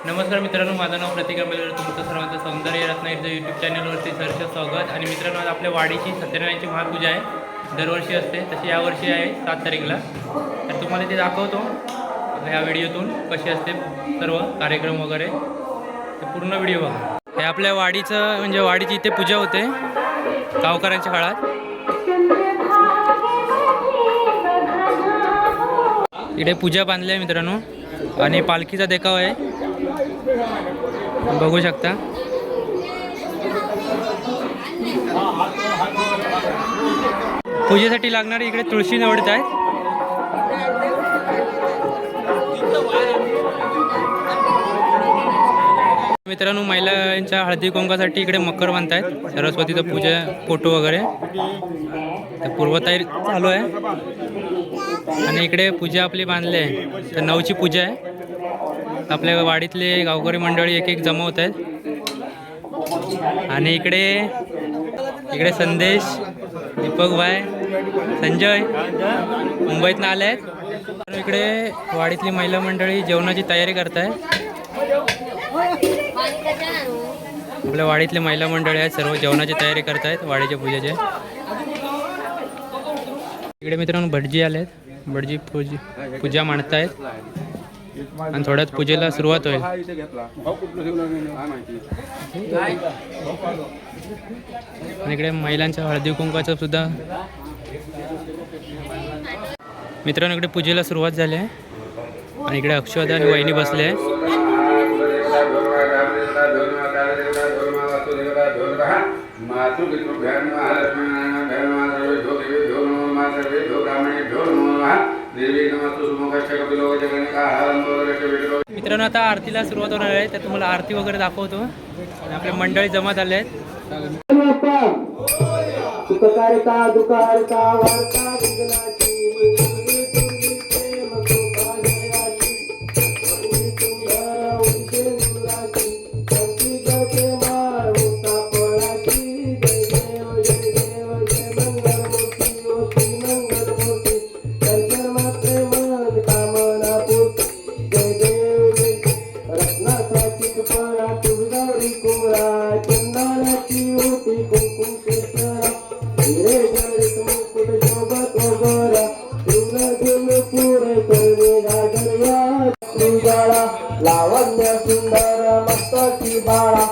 नमस्कार मित्रांनो, माझं नाव प्रतीक आंबेडकर. तुमचं सर्वांचं सौंदर्य रत्नागिरीचं यूट्यूब चॅनलवरती सहर्ष स्वागत. आणि मित्रांनो, आज आपल्या वाडीची सत्यनारायणची महापूजा आहे. दरवर्षी असते, तशी यावर्षी आहे 7 तारीखला. तर तुम्हाला ते दाखवतो ह्या व्हिडिओतून कशी असते सर्व कार्यक्रम वगैरे. ते पूर्ण व्हिडिओ बघा. हे आपल्या वाडीचं म्हणजे वाडीची इथे पूजा होते गावकऱ्यांच्या काळात. इकडे पूजा बांधली आहे मित्रांनो, आणि पालखीचा देखाव आहे, बघू शकता. पूजेसाठी लागणारे इकडे तुळशी निवडत आहेत. मित्रांनो, महिलांच्या हळदी कुंकासाठी इकडे मकर बांधतायत. सरस्वतीचं पूजा फोटो वगैरे पूर्वतयारी चालू आहे. आणि इकडे पूजा आपली बांधली आहे, तर 9ची पूजा आहे. आपल्या वाडीतले गावकरी मंडळी एक एक जमवत आहेत. आणि इकडे संदेश, दीपक भाई, संजय मुंबईतनं आले आहेत. इकडे वाडीतली महिला मंडळी जेवणाची तयारी करत आहे. आपल्या वाडीतले महिला मंडळी आहेत, सर्व जेवणाची तयारी करत आहेत वाडीच्या पूजेचे. इकडे मित्रांनो भटजी आले आहेत, भटजी पूजा मांडतायत. आणि थोड्यात पूजेला सुरुवात होईल. आणि इकडे महिलांच्या हळदी कुंकाचं सुद्धा मित्रांनो इकडे पूजेला सुरुवात झाली आहे. आणि इकडे अक्षदा आणि वहिनी बसले आहे. मित्रांनो, आता आरतीला सुरुवात होणार आहे, तर तुम्हाला आरती वगैरे दाखवतो. आणि आपले मंडळी जमा झाले आहेत. लावण्य सुंदर मस्तकी बाळा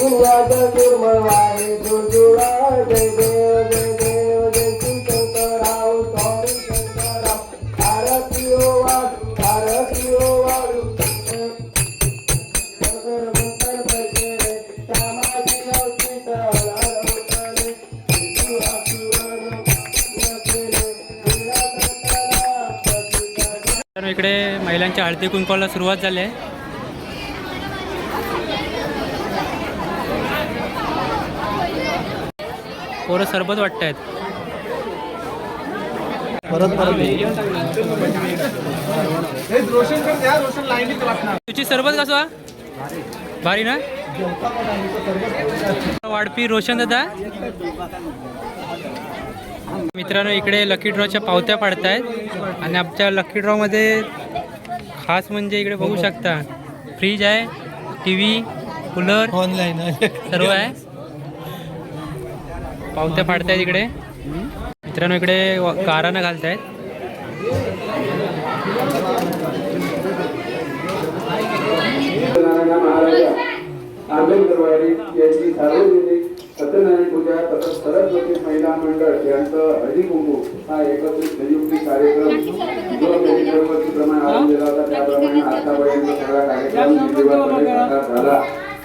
गुरुवाद गुरुमवारे दुर्जुळा. जय देव जय देव जय शंकरराव स्वामी शंकरराव. आरती ओ वाढू आरती ओ वाढू इकडे महिलांच्या हळदी कुंकवाला सुरुवात झाली आहे. पोरं सरबत वाटतायत. तुझी सरबत कसं भारी ना वाढपी रोशन दादा. मित्रांनो, इकडे लकी ड्रॉच्या पावत्या पाडतायत. आणि आमच्या लकी ड्रॉमध्ये खास म्हणजे इकडे बघू शकता फ्रीज आहे, TV, कूलर ऑनलाईन सर्व आहे. पावत्या पाडतायत इकडे. मित्रांनो, इकडे गारानं घालतायत. आंबेडकरवाडी यांची सार्वजनिक सत्यनारायण पूजा तसंच सरस्वती महिला मंडळ यांचं हळदी कुंकू हा एकत्रित संयुक्ती कार्यक्रम जो दरवर्षीप्रमाणे आयोजन केला होता त्याप्रमाणे आतापर्यंत सगळा कार्यक्रम विधिवतपणे साकार झाला.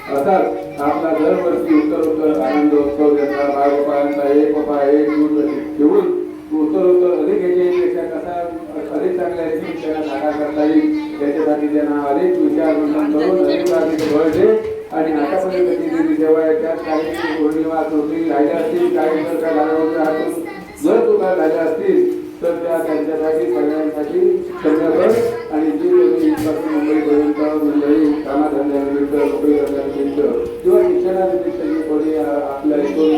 अर्थात आपला दरवर्षी उत्तरोत्तर आनंदोत्सव यांचा बाळगोपाळांचा एक बाबा एक दूध ठेवून उत्तरोत्तर अधिक याच्यापेक्षा कसा अधिक चांगल्या रीतीने त्यांना साकार करता येईल त्याच्यासाठी त्यांना अनेक विचार मंथन करून अनेक बळ दे. आणि आतापर्यंत जेव्हा त्यात काही पौर्णिमा चौथी राहिल्या असतील, काही जर काय झालं जर तुका झाल्या असतील तर त्या त्यांच्यासाठी सगळ्यांसाठी संध्याकाळ आणि जी मुंबईपर्यंत मंडळी कामाधंद्यानिमित्त नोकरी करण्यानिमित्त किंवा शिक्षणानिमित्त कोणी आपल्या इथून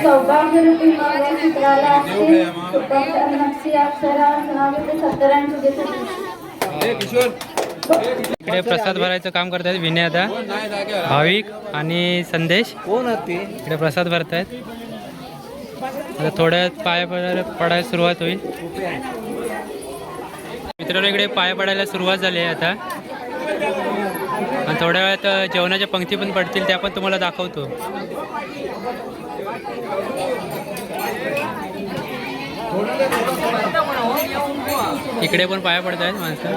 सौभाग्यरूपी मंगळसूत्राला असते नक्षी अक्षरा सनावित सत्यनारायण पूजेसाठी इकडे प्रसाद भरायचं काम करतायत विनय आता भाविक आणि संदेश इकडे प्रसाद भरतायत. आता थोड्यात पाय पडायला सुरुवात होईल. मित्रांनो इकडे पाय पडायला सुरुवात झाली आहे आता आणि थोड्या वेळात जेवणाच्या पंक्ती पण पडतील त्या पण तुम्हाला दाखवतो. इकडे पण पाया पडत आहेत माणसं.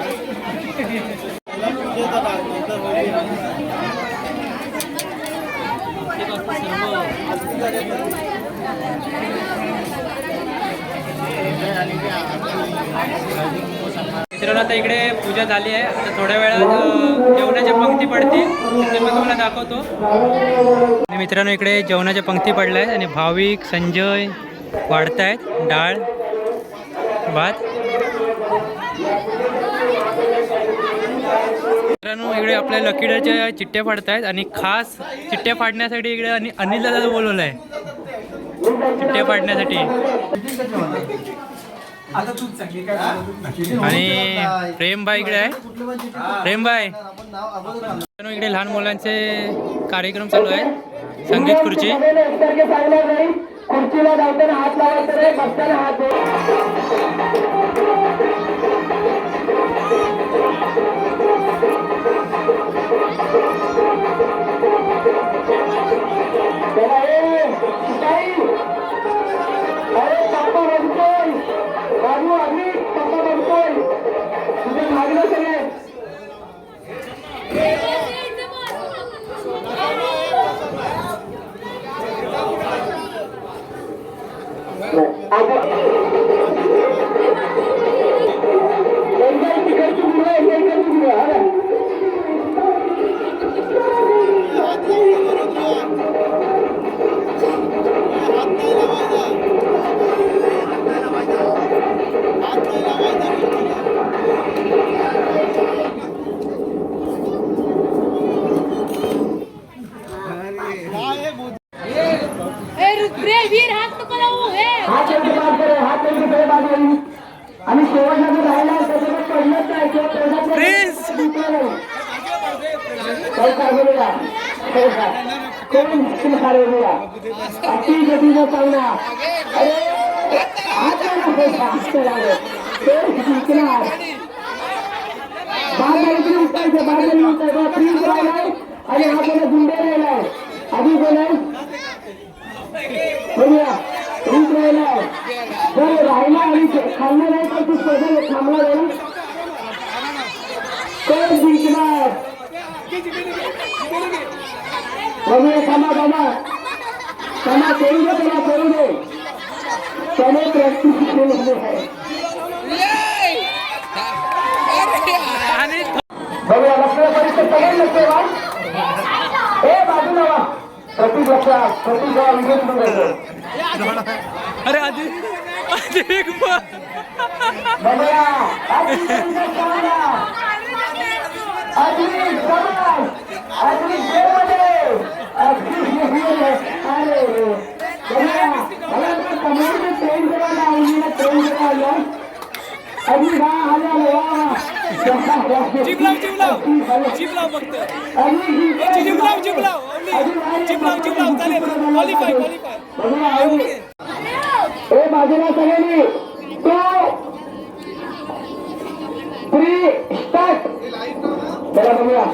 मित्रांनो आता इकडे पूजा झाली आहे. आता थोड्या वेळात जेवणाच्या पंक्ती पडतील ते पण तुम्हाला दाखवतो. आणि मित्रांनो इकडे जेवणाच्या पंक्ती पडल्या आहेत आणि भाविक संजय वाढतायत डाळ भात. मित्रांनो इकडे आपल्या लकीड्याच्या चिठ्ठ्या फाडतायत आणि खास चिठ्ठ्या फाडण्यासाठी इकडे आणि अनिल दादा बोलवलं आहे चिठ्ठ्या फाडण्यासाठी. आणि प्रेमभाई इकडे आहे. प्रेमभाई इकडे लहान मुलांचे कार्यक्रम चालू आहे. संगीत खुर्ची. खुर्चीला जाताना हात लावायचा नाही, बसताना हात अरे पापा बनतोय बाजू आम्ही पापा बनतोय तुझे मागलं सगळे. आणि शेवटला जो राहिला त्याच्यावर पडलंच नाही किंवा कोण हारवलेला अति गतीचा सामना. अरे जिंकणार बाहेर उठायचं बाहेर उठायचं प्रिन्स राहिलाय आणि हा त्याला गुंडे राहिलाय. आधी बोलाय बघूया प्रिन्स राहिलाय. जर राहिला आणि खाल्लं नाही तर तू स्पर्धा थांबला जाईल. कोण जिंकणार बघूया. थांबा थांबा थांबा करू दे त्याला करू दे. त्याने प्रॅक्टिस केलेली आहे. बघूया लक्षणं परीक्षा सगळ्यांना लक्ष वा. ए बाजूला वा. प्रतीक लक्षात प्रतीक जेव्हा विजय म्हणून जायचं. अरे आधी बघूया बाजूला सगळ्यांनी तो प्री स्टार्ट. चला बघूया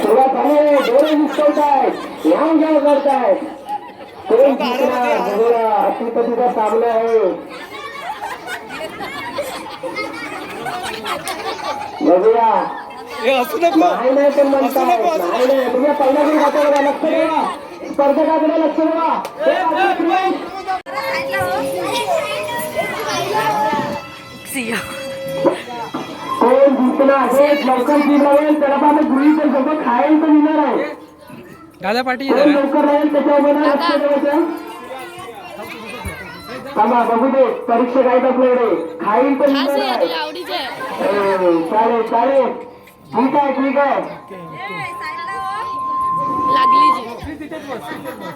सुरुवात झाली. डोळे दिसतोय लांब जाव करताय. कोण जिंकणार बघूया. अतिपतीचा सामना आहे. बघूया नाही नाही पण म्हणताय नाही नाही. तुम्ही पहिला गुण खातो बघा. लक्ष देवा स्पर्धकाकडे लक्ष देवा. कोण जिंकणार हे लवकर जिंक राहील त्याला आम्ही गृहित सोबत खायला तर मिळणार आहे. दादा पाटील कोण लवकर राहील त्याच्यावर लक्ष द्यायचं. थांबा बघू दे परीक्षा काय आपल्याकडे खाईल तर मिळणार आहे. चालेल चालेल ठीक आहे ठीक आहे.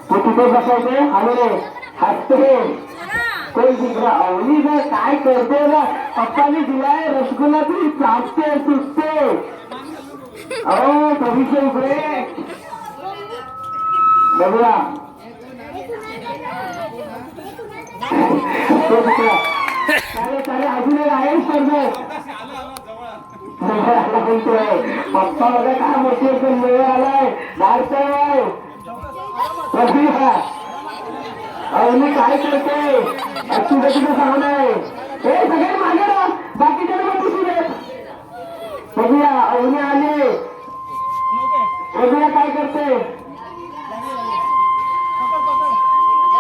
तू तिथे बसायचे आलो रे हसते कोण दुसरा अवनी ग काय करते ना पप्पानी दिलाय रसगुल्ला तरी चापते सुटते अहो भविष्य इकडे बघूया तो दुसरा चालेल अजून एक आहे स्पर्धक बोलतोय पप्पा बघा काय मोठी एकदम वेळ आलाय धाडतोय अवनी काय करते तुझं तुझं सांगणार हे सगळे मागे ना बाकीच्या दिसू देत बघूया अवनी आले बघूया काय करते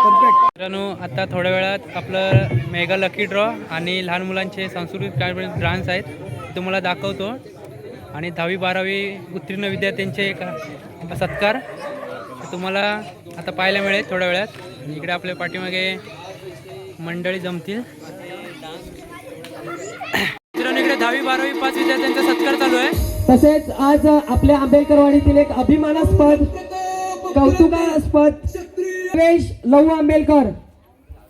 मित्रांनो आता थोड्या वेळात आपलं मेगा लकी ड्रॉ आणि लहान मुलांचे सांस्कृतिक कार्यक्रम डान्स आहेत ते तुम्हाला दाखवतो आणि 10वी-12वी उत्तीर्ण विद्यार्थ्यांचे एक सत्कार तुम्हाला आता पाहायला मिळेल थोड्या वेळात इकडे आपल्या पाठीमागे मंडळी जमतील मित्रांनो इकडे 10वी-12वी 5 विद्यार्थ्यांचा सत्कार चालू आहे तसेच आज आपल्या आंबेडकरवाडीतील एक अभिमानास्पद कौतुकास्पद सुरेश लहू आंबेडकर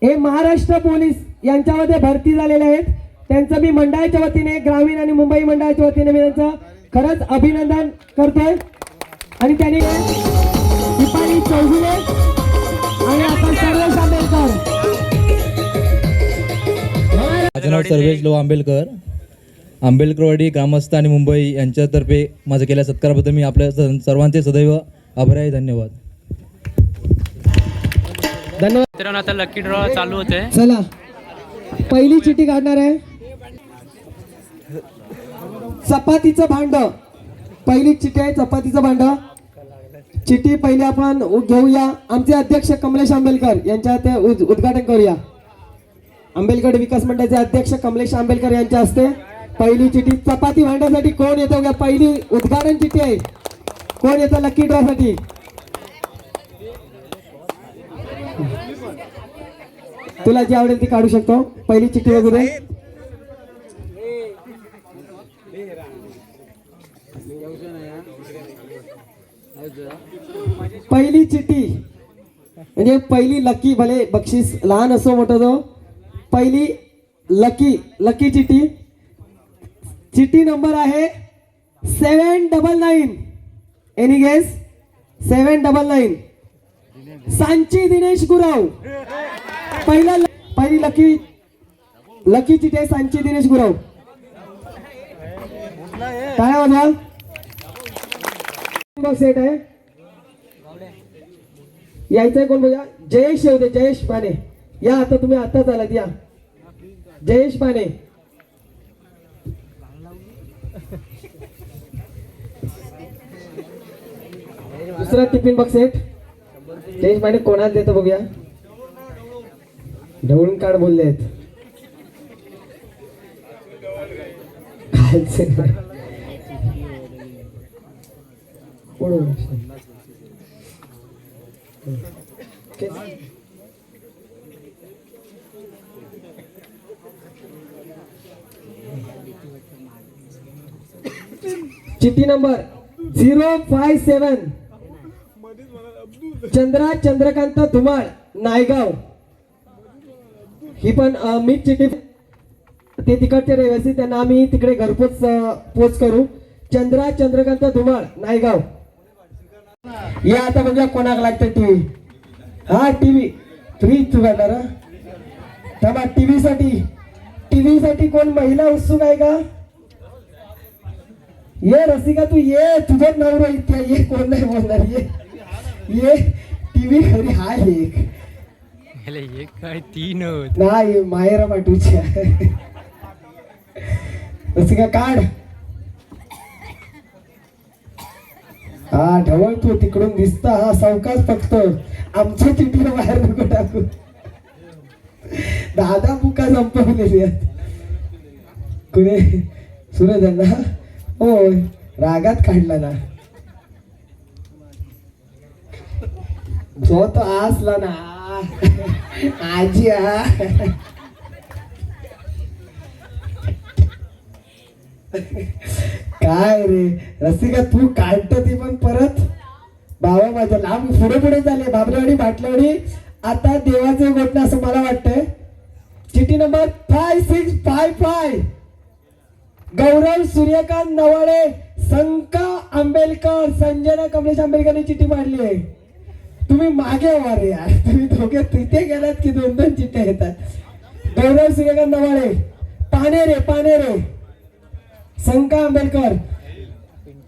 हे महाराष्ट्र पोलीस यांच्यामध्ये भरती झालेले आहेत त्यांचं मी मंडळाच्या वतीने ग्रामीण आणि मुंबई मंडळाच्या वतीने मी त्यांचं खरंच अभिनंदन करतोय आणि त्यांनी दीपाली चौगुले आणि आपण सर्वेश आंबेडकर माझं नाव सर्वेश लहू आंबेडकर आंबेडकरवाडी ग्रामस्थ आणि मुंबई यांच्यातर्फे माझं केल्या सत्काराबद्दल मी आपल्या सर्वांचे सदैव आभारी आहे धन्यवाद धन्यवाद मित्रांनो आता लकी ड्रॉ चालू होते चला पहिली चिठी काढणार आहे चपातीचं भांड पहिली चिठी आहे चपातीचं भांड चिठी पहिली आपण घेऊया आमचे अध्यक्ष कमलेश आंबेडकर यांच्या ते उद्घाटन करूया आंबेडकर विकास मंडळाचे अध्यक्ष कमलेश आंबेडकर यांच्या हस्ते पहिली चिठी चपाती भांड्यासाठी कोण येतो का पहिली उद्घाटन चिठी आहे कोण येतं लकी ड्रॉ साठी तुला जी आवडेल ती काढू शकतो पहिली चिठी वगैरे पहिली चिठी म्हणजे पहिली लकी भले बक्षीस लहान असो मोठं असो पहिली लकी चिठी चिठी नंबर आहे 799 एनी गेस 799 सांची दिनेश गुरव पहिली लकी चिठी आहे सांची दिनेश गुरव काय वाजा सेट आहे यायचंय कोण बघा जयेश येऊ दे जयेश पाने या आता तुम्ही आताच आलात या जयेश पाने दुसरा टिफिन बॉक्स सेट जयेश पाने कोणाला देतो बघूया ढवळून काढ बोलले आहेत चिठ्ठी नंबर 057 चंद्रकांत धुमाळ नायगाव ही पण मीच चिठ्ठी ते तिकडचे रहिवासी त्यांना आम्ही तिकडे घरपोच पोच करू चंद्रकांत धुमाळ नायगाव या आता बघा कोणाक लागतं टीव्ही हा टीव्ही फ्रीज चुकाडणार थांबा टीव्ही साठी कोण महिला उत्सुक आहे का ये रसिका तू ये तुझं नवरा इथे ये कोण नाही बोलणार ये टीव्ही खरी हाय एक काय 3 नाही मायरा पाठवूची रसिका काढ हा ढवळ तू तिकडून दिसता हा सावकाश फक्त आमच्या चिठीला बाहेर नको टाकू दादा बुका संपवलेली आहेत कुणी सूरज यांना होय रागात काढला ना जो तो आसला ना आजी काय रे रसिका तू काढत ती पण परत बाबा माझ्या लांब पुढे झाले बाबलेवाडी भाटलेवाडी आता देवाचे गोठणे असं मला वाटतंय चिठ्ठी नंबर 5655 गौरव सूर्यकांत नवाळे, संका आंबेलकर, संजना कमलेश आंबेलकरनी चिठ्ठी मांडली आहे. तुम्ही मागे वा रे यार, तुम्ही दोघे तिथे गेलात की 2-2 चिठ्ठ्या येतात. गौरव सूर्यकांत नवाळे, पानेरे, संका आंबेलकर.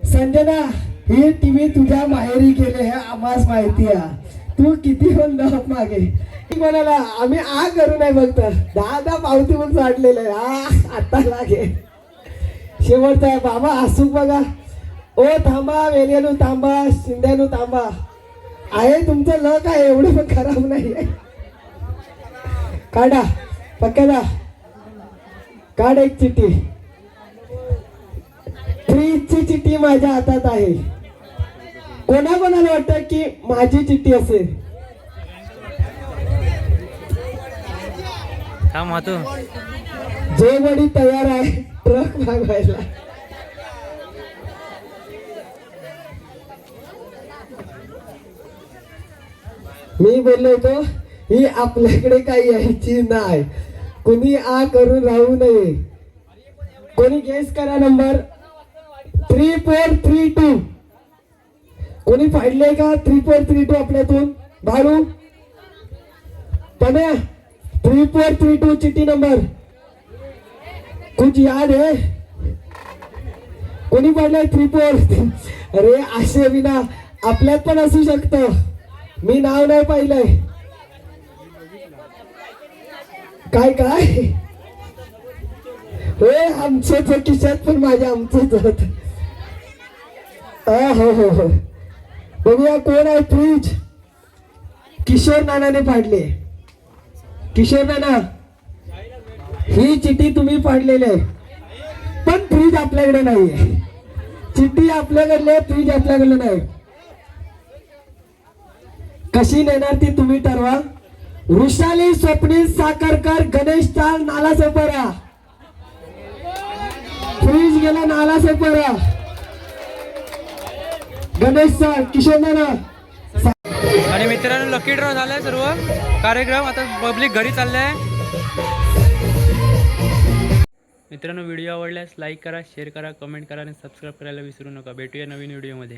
संजना, ही टीव्ही तुझ्या माहेरी गेले हे आम्हास माहिती आहे. तू किती पण दहत मागे कोणाला आम्ही आ करू नाही बघत 10 पावती मग वाटलेलं आहे. आता लागे शेवटचा आहे बाबा हसूक बघा. ओ थांबा, वेलेनू थांबा, शिंद्यानू थांबा. आहे तुमचं लक आहे, एवढं पण खराब नाही आहे. काढा पक्क्याला, काढ एक चिठ्ठी. फ्रीजची चिठ्ठी माझ्या हातात आहे. कोणाकोणाला वाटतं की माझी चिठ्ठी असेल? जो बडी तयार आहे ट्रक मागवायला. मी बोललो होतो ही आपल्याकडे काही यायची नाही, कुणी आ करून राहू नये. कोणी गेस करा नंबर 3432. कोणी फाडले का 3432 आपल्यातून? भाडू पण्या 3432 चिठ्ठी नंबर कुछ याद है? कोणी पाडलाय 34? अरे असे विना आपल्यात पण असू शकतं. मी नाव नाही पाहिलंय. काय होय, आमचं खिशात पण माझ्या आमचंच होत. हो बघूया कोण आहे. फ्रीज किशोर नानाने पाडले. किशोर नाना, ही चिठ्ठी तुम्ही पाडलेली आहे, पण फ्रीज आपल्याकडे नाहीये. चिठ्ठी आपल्याकडली आहे, फ्रीज आपल्याकडे नाही. कशी नेणार ती तुम्ही ठरवा. वृषाली स्वप्नील साखरकर, गणेश चाळ, नाला सेपरा. फ्रीज गेला नाला सेपरा. गणेश चाळ, किशोर नाना. आणि मित्रांनो लकी ड्रॉ झालाय सर्व कार्यक्रम. आता पब्लिक घरी चाललंय. मित्रांनो व्हिडिओ आवडल्यास लाईक करा, शेअर करा, कमेंट करा आणि सबस्क्राईब करायला विसरू नका. भेटूया नवीन व्हिडिओमध्ये.